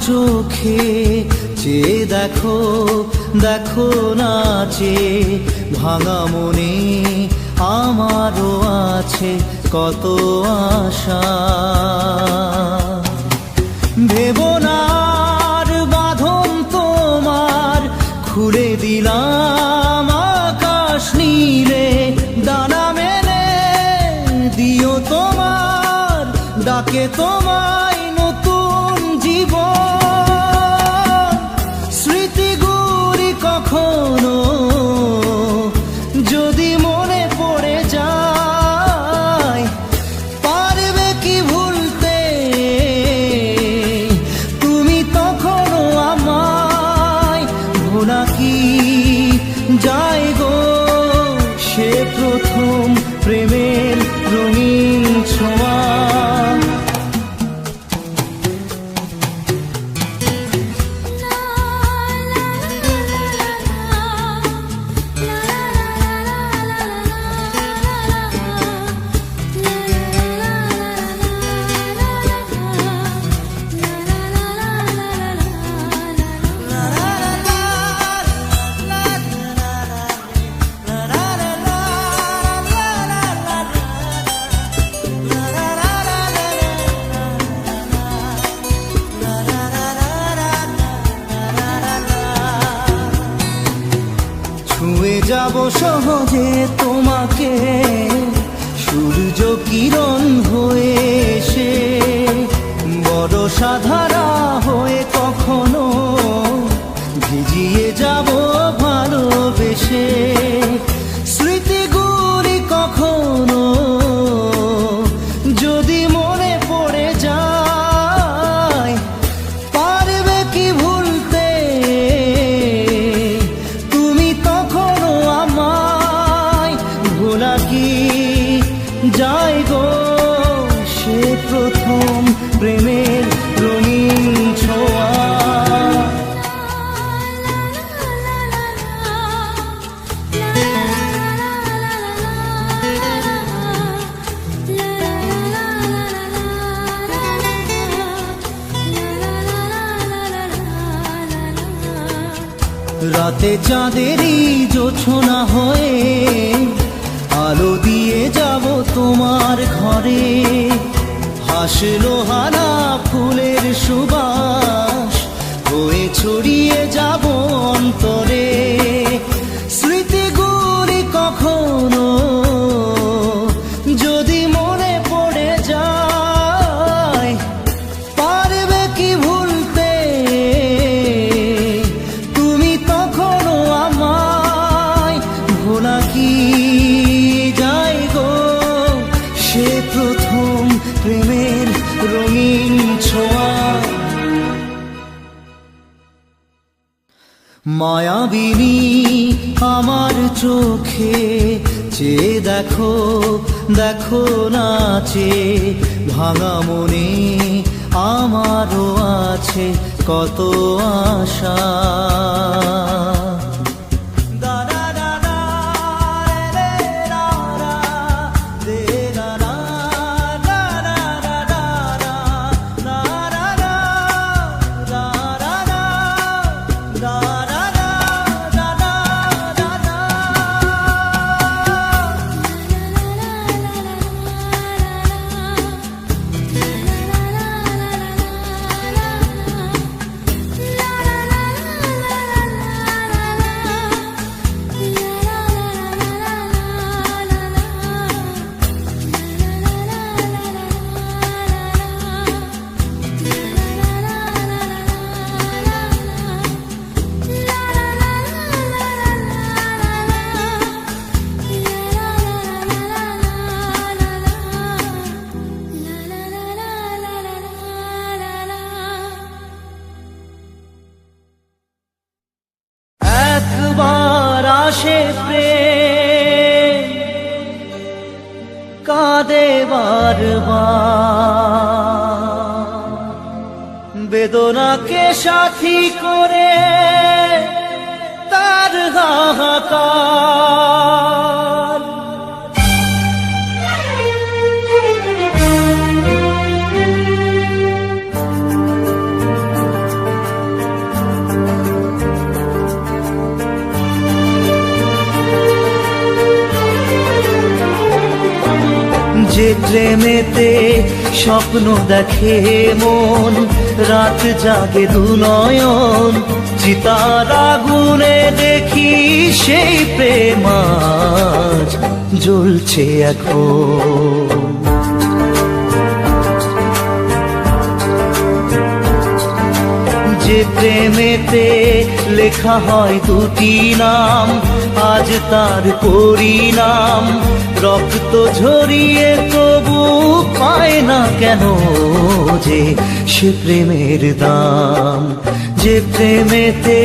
চোখে চেয়ে দেখো, দেখো নাচে ভাঙা মনে আমারও আছে কত আশা। ভেবো না আর বাঁধন তোমার, খুলে দিলাম আকাশ নীলে, ডানা মেলে দিও তোমার ডাকে তোমায় নতুন জীবন। স্মৃতিগুলি কখনো যদি মনে পড়ে যায়, পারবে কি ভুলতে তুমি তখনও আমায়? ভোলা কি যায় গো সে প্রথম প্রেমের রঙিন ছোঁয়া। ছুঁয়ে যাব সহজে তোমাকে সূর্য কিরণ হয়ে এসে, বড় সাধারা হয়ে কখনো ভিজিয়ে যাব ভালোবেসে। স্মৃতিগুলি কখনো যদি মনে পড়ে যায়, পারবে কি ভুলতে তুমি তখনও আমায়? ভোলা কি যায় গো সে প্রথম প্রেমের রঙিন ছোঁয়া। রাতে চাঁদেরই জোছনা হয়ে আলো দিয়ে যাব তোমার ঘরে, হাসলো হানা ফুলের সুবাস হয়ে ছড়িয়ে যাব অন্তরে। স্মৃতিগুলি কখনো যদি মনে পড়ে যায়, পারবে কি ভুলতে তুমি তখনও আমায়? ভোলা কি যায় গো সে প্রথম প্রেমের রঙিন ছোঁয়া। মায়াবিনী আমার চোখে চেয়ে দেখো, দেখো নাচে ভাঙা মনে আমারও আছে কত আশা। আসে প্রেম কাঁদে বারবার, বেদনাকে সাথী করে তার হাহাকার। যে প্রেমেতে স্বপ্ন দেখে মন, রাত জাগে দুনয়ন, চিতার আগুনে দেখি সেই প্রেম আজ জ্বলছে এখন। যে প্রেমেতে লেখা হয় দুটি নাম, আজ তার পরিণাম রক্ত ঝরিয়ে তবু পায় না কেন যে সে প্রেমের দাম। যে প্রেমেতে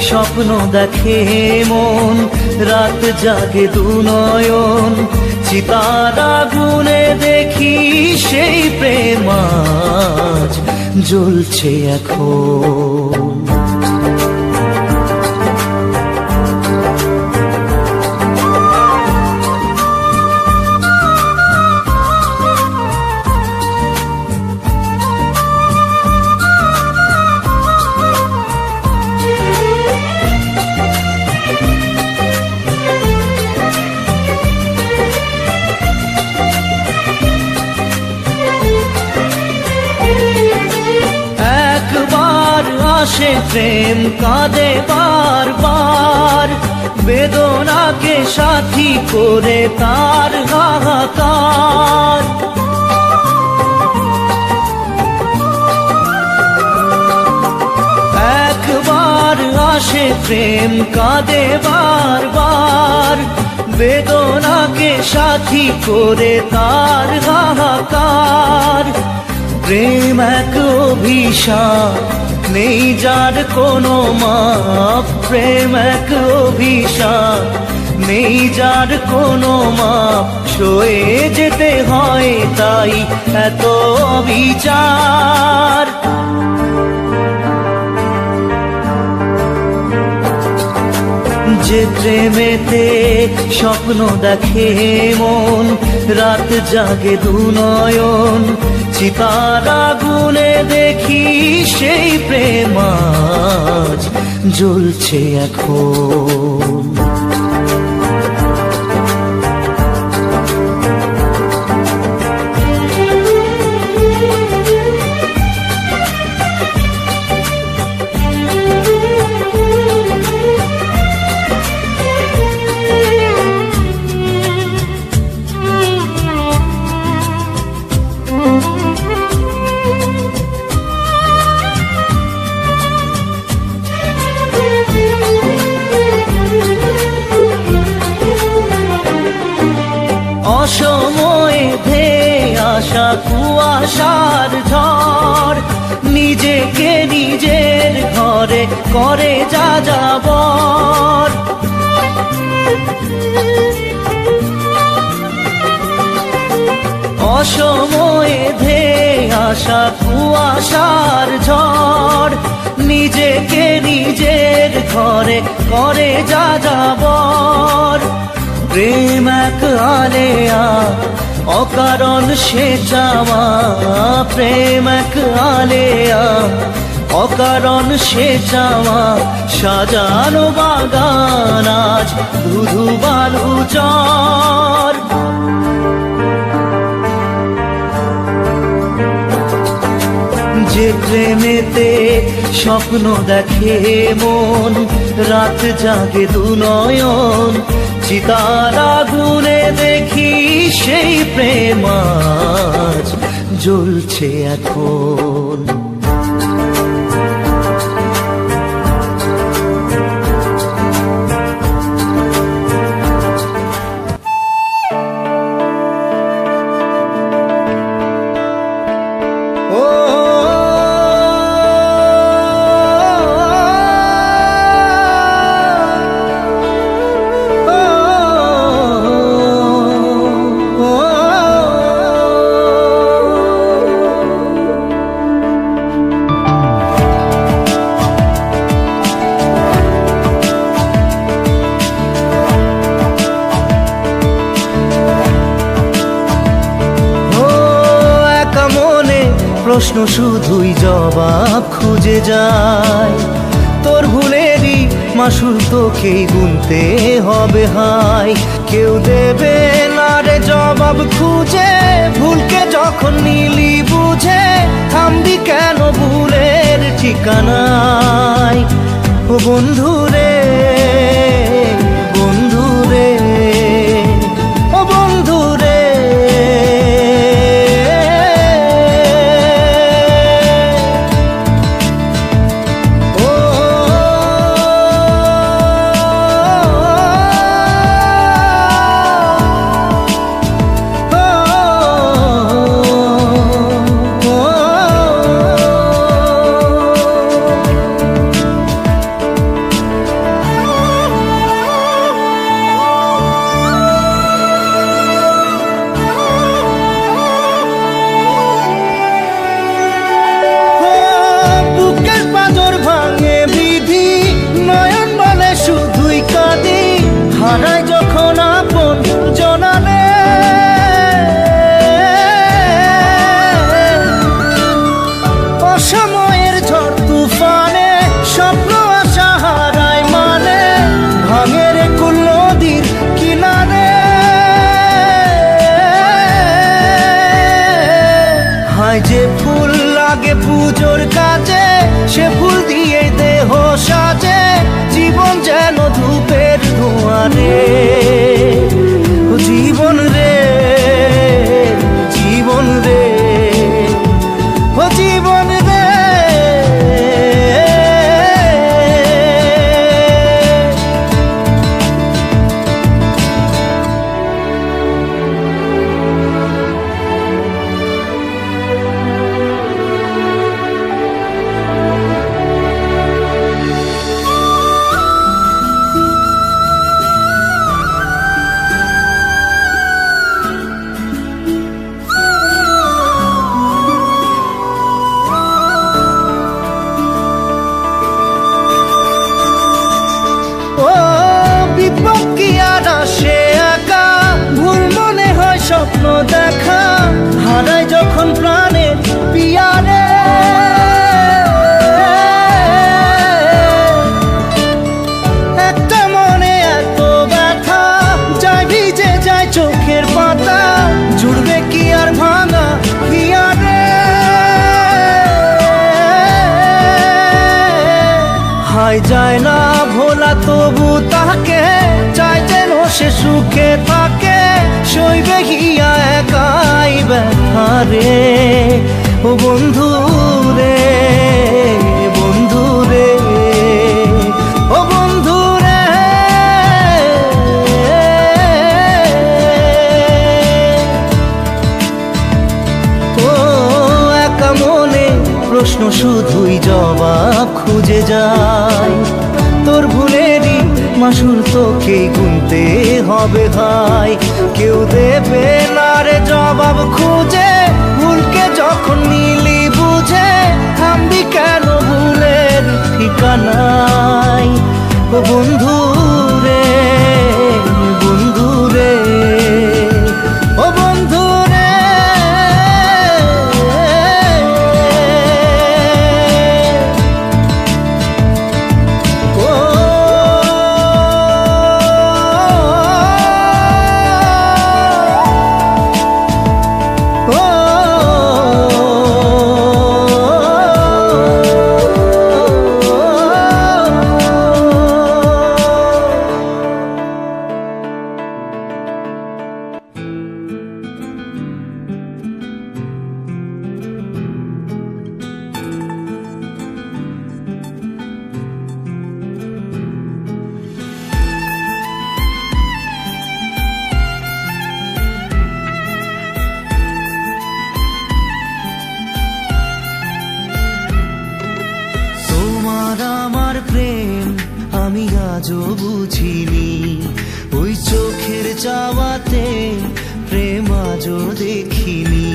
স্বপ্ন দেখে মন, রাত জাগে দুনয়ন, চিতার আগুনে দেখি সেই প্রেম আজ জ্বলছে এখন। আসে প্রেম কাঁদে বারবার, বেদনাকে সাথী করে তার হাহাকার। একবার আসে প্রেম কাঁদে বারবার, বেদনাকে সাথী করে তার হাহাকার। প্রেম এক অভিশাপ, নেই যার কোনো মাপ। প্রেম এক অভিশাপ, নেই যার কোনো মাপ। সয়ে যেতে হয় তাই এত বিচার। যে প্রেমেতে স্বপ্ন দেখে মন, রাত জাগে দুনয়ন, চিতার আগুনে দেখি সেই প্রেম আজ জ্বলছে এখন। অসময়ে ধেয়ে আসা কুয়াশার ঝড়, নিজেকে নিজের ঘরে করে যা যাবর। অসময়ে ধেয়ে আসা কুয়াশার ঝড়, নিজেকে নিজের ঘরে করে যা যাবর। প্রেম এক আলেয়া, অকারণ সে চাওয়া। প্রেম এক আলেয়া, অকারণ সে চাওয়া। সাজানো বাগান আজ ধুধু বালু চর। যে প্রেমেতে স্বপ্ন দেখে মন, রাত জাগে দুনয়ন, চিতার আগুনে দেখি সেই প্রেম আজ জ্বলছে এখন। প্রশ্ন শুধুই জবাব খুঁজে যায়। তোর ভুলেরই মাসুল তোকেই গুনতে হবে হায়। কেউ দেবে না রে জবাব খুঁজে যখন নিলি বুঝে থামবি কেন ভুলের ঠিকানায়? ও বন্ধু রে, বন্ধু রে, ও বন্ধু রে। হারাই যখন আপন জনালে, অসময়ের ঝড় তুফানে স্বপ্ন আশা হারায় মানে, ভাঙের কুল নদীর কিনারে। হায় যে ফুল লাগে পুজোর কাজে, সে ফুল দিয়ে দেহ সাজে, জীবন যেন ধূপের ধোঁয়ারে। জীবন রে, জীবন রে, ও জীবন রে। স্বপ্ন দেখা হারায় যখন প্রাণের পিয়ারে, একটা মনে এত ব্যথা যায় ভিজে যায় চোখের পাতা, জুড়বে কি আর ভাঙা পিয়ারে? হায় যায় না ভোলা তবু তাকে চাই যেন সে সুখে থাকে, সইবে গিয়া একাই ব্যথা রে। ও বন্ধু রে, বন্ধু রে, ও বন্ধু রে। ও একা মনে প্রশ্ন শুধুই জবাব খুঁজে যায়, তোর ভুলেরই মাসুল তোকে গুনতে হবে ভাই। কেউ দেবে না রে জবাব খুঁজে, ভুলকে যখন নিলি বুঝে থামবি কেন ভুলের ঠিকানায়? ও বন্ধু রে, বন্ধু রে, ও বন্ধু রে। আমি আজও বুঝিনি, ওই চোখের চাওয়াতে প্রেম আজও দেখিনি।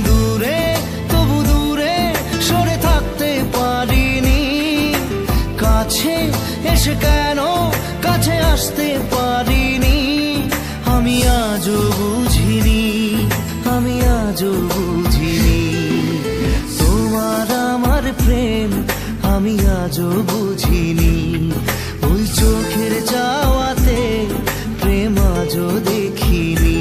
দূরে তবু দূরে সরে থাকতে পারিনি, কাছে এসে কেন কাছে আসতে পারিনি। আমি আজও বুঝিনি, আমি আজও বুঝিনি তোমার আমার প্রেম, আমি আজও বুঝিনি। ওই চোখের চাওয়াতে প্রেম আজও দেখিনি।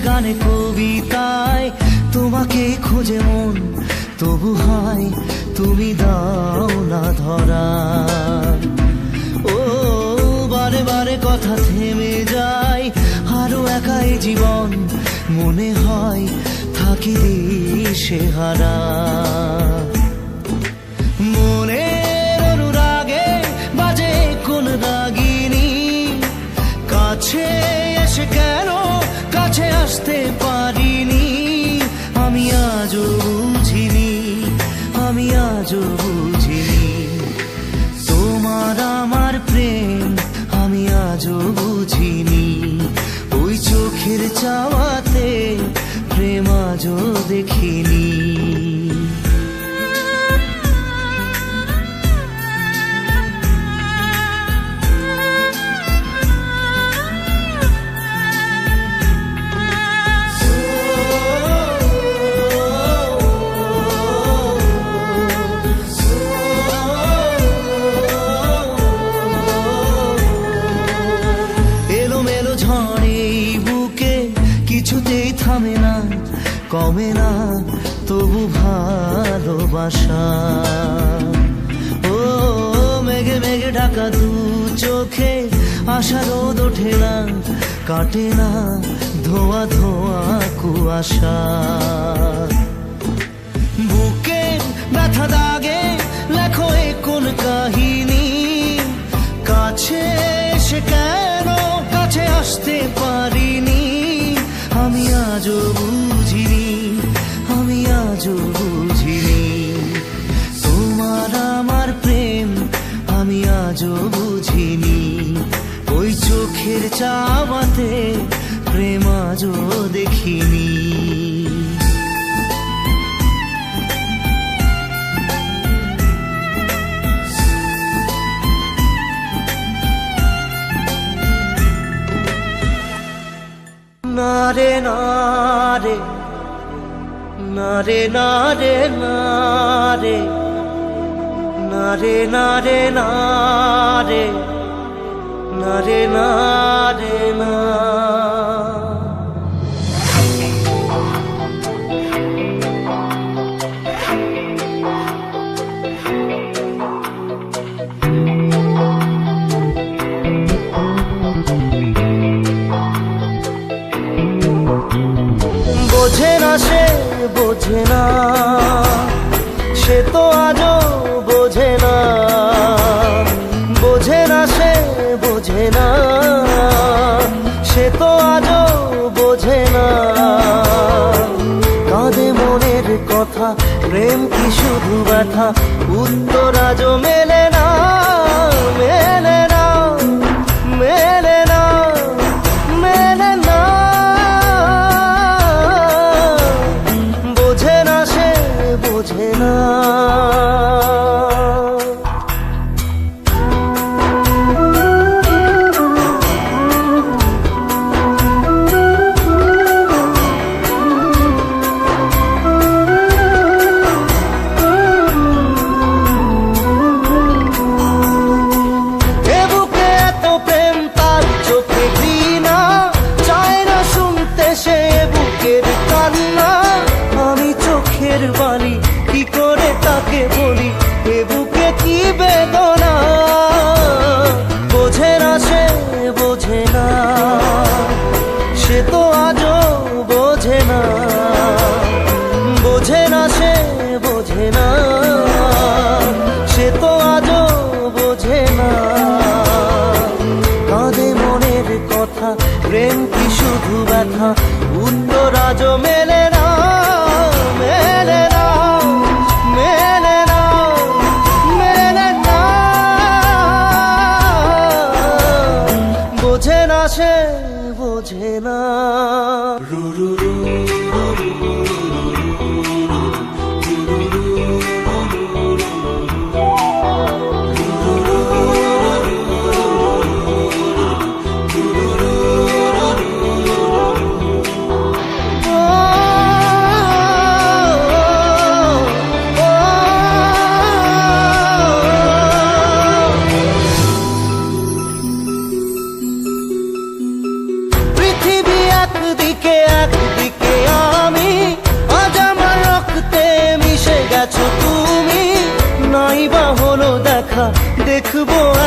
গানে কবিতায় তোমাকে খোঁজে মন, তবু হয় তুমি দাও না ধরা। ও বারে বারে কথা থেমে যায়, আরো একাই জীবন মনে হয় থাকি দিশে হারা। মনের অনুরাগে বাজে কোন রাগিনী, কাছে এসে কেন কাছে আসতে পারিনি। আমি আজও বুঝিনি, আমি আজও বুঝিনি তোমার আমার প্রেম, আমি আজও বুঝিনি। ওই চোখের চাওয়াতে প্রেম আজও দেখিনি। কিছুতেই থামে না, কমে না তবু ভালোবাসা। ও মেঘে মেঘে ঢাকা দু চোখে আশা রোদ ওঠে না, কাটে না ধোয়া ধোয়া কুয়াশা। বুকে ব্যথা দাগে লেখো এ কোন কাহিনী, কাছে এসে কেন কাছে আসতে পারিনি। আমি আজও বুঝিনি, আমি আজও বুঝিনি তোমার আমার প্রেম, আমি আজও বুঝিনি। ওই চোখের চাওয়াতে প্রেম আজও দেখিনি। নারে নারে নারে নারে নারে নারে নারে নারে নারে নারে না। বোঝে না সে বোঝে না, সে তো আজও বোঝে না। বোঝে না সে বোঝে না, সে তো আজও বোঝে না। কাঁদে মনের কথা, প্রেম কি শুধু ব্যথা, উত্তর আজও মেলে না, মেলে না, মেলে না, মেলে না। বোঝে না সে বোঝে না। বাণী কি করে তাকে বলি, এ বুকে কি বেদনা। বোঝে না সে বোঝে না, সে তো আজও বোঝে না। বোঝে না সে বোঝে না, সে তো আজও বোঝে না। কাঁদে মনের কথা, প্রেম কি শুধু ব্যথা, উত্তর আজও মেলে না, মেলে না, মেলে না, মেলে না। বোঝে না সে বোঝে না।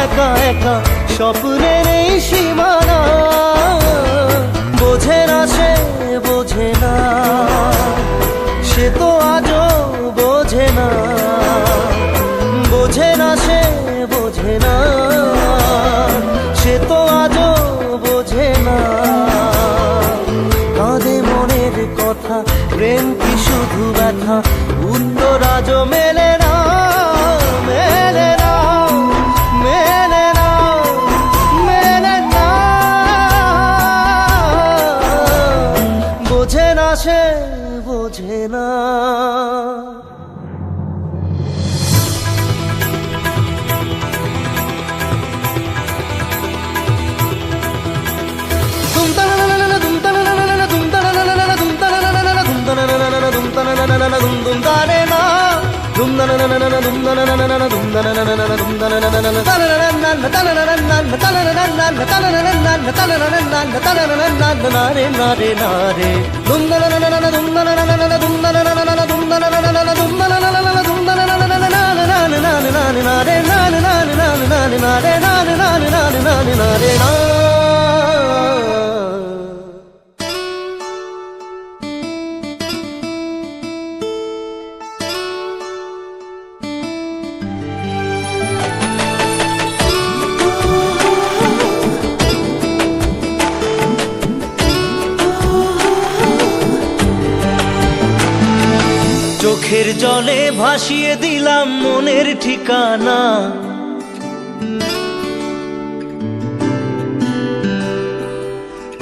একা একা স্বপ্নের এই সীমানা। বোঝে না সে, বোঝে না, সে তো আজও বোঝে না। বোঝে না সে, বোঝে না, সে তো আজও বোঝে না। কাঁদে মনের কথা, প্রেম কি শুধু ব্যথা, উত্তর আজও মেলে না, মেলে না, মেলে না, মেলে না। বোঝে না সে, বোঝে না। চোখের জলে ভাসিয়ে দিলাম মনের ঠিকানা।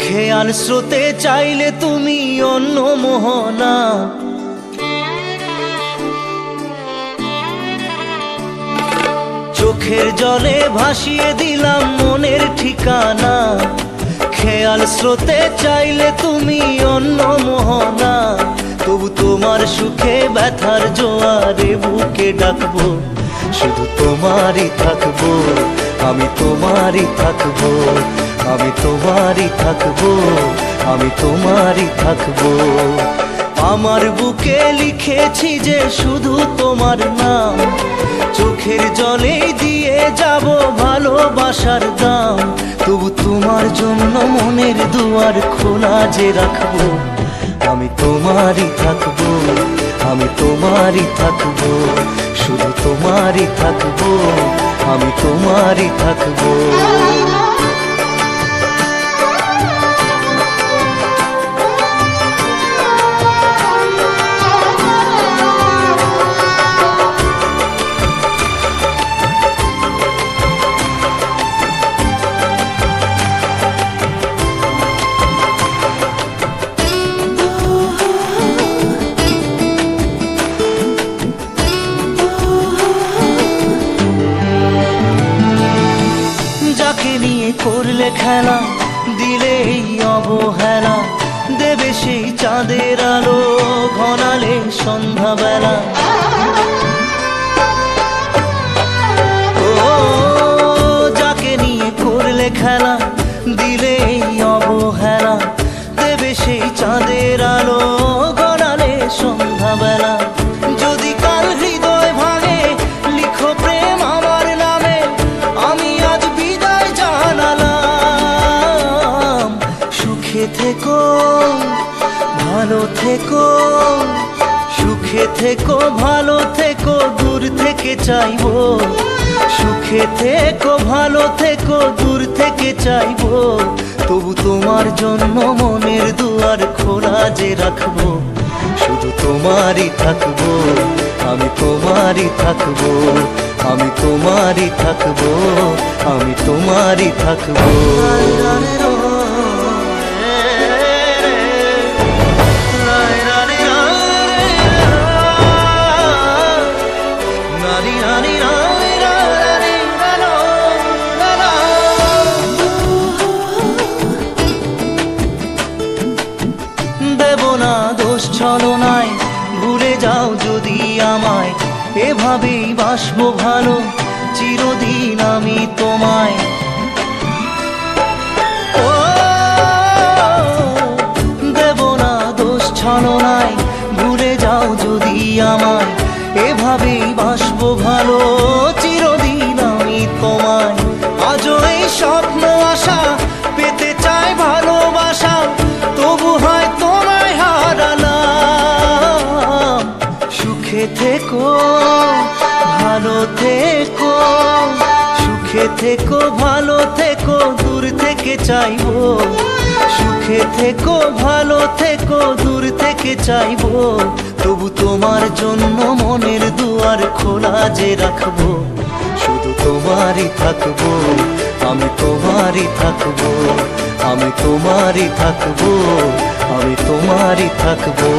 খেয়াল স্রোতে চাইলে তুমি অন্য মোহনা। চোখের জলে ভাসিয়ে দিলাম মনের ঠিকানা। খেয়াল স্রোতে চাইলে তুমি অন্য মোহনা। তবু তোমার সুখে ব্যথার জোয়ারে বুকে ডাকবো, শুধু তোমারই থাকবো, আমি তোমারই থাকবো, আমি তোমারই থাকবো, আমি তোমারই থাকবো। আমার বুকে লিখেছি যে শুধু তোমার নাম, চোখের জলে দিয়ে যাব ভালোবাসার দাম। তবু তোমার জন্য মনের দুয়ার খোলা যে রাখবো, আমি তোমারই থাকবো, আমি তোমারই থাকবো, শুধু তোমারই থাকবো, আমি তোমারই থাকবো। করলে খেলা, দিলে এই অবহেলা, দেবে সেই চাঁদের আলো ঘনালে সন্ধ্যাবেলা। ও যাকে নিয়ে করলে খেলা, দিলে এই অবহেলা, দেবে সেই চাঁদের আলো ঘনালে সন্ধ্যাবেলা। যদি কাল হৃদয় ভাঙে লিখো প্রেম আমার নামে, আমি আজ বিদায় জানালাম। সুখে থেকো, ভালো থেকো, সুখে থেকো, ভালো থেকো, দূর থেকে চাইবো। সুখে থেকো, ভালো থেকো, দূর থেকে চাইবো। তবু তোমার জন্য মনের দুয়ার খোলা যে রাখবো, শুধু তোমারই থাকবো, আমি তোমারই থাকবো, আমি তোমারই থাকবো, আমি তোমারই থাকবো। দেব না দোষ ছলনায়, ভুলে যাও যদি আমায়, এভাবেই বাসবো ভালো চিরদিন আমি তোমায়। ও দেব না দোষ ছলনায়, ভুলে যাও যদি আমায়, এভাবেই বাসবো ভালো চিরদিন আমি তোমায়। ভালো থেকো, সুখে থেকো, ভালো থেকো, দূর থেকে চাইবো। সুখে থেকো, ভালো থেকো, দূর থেকে চাইবো। তবু তোমার জন্য মনের দুয়ার খোলা যে রাখবো। শুধু তোমারই থাকবো, আমি তোমারই থাকবো, আমি তোমারই থাকবো, আমি তোমারই থাকবো।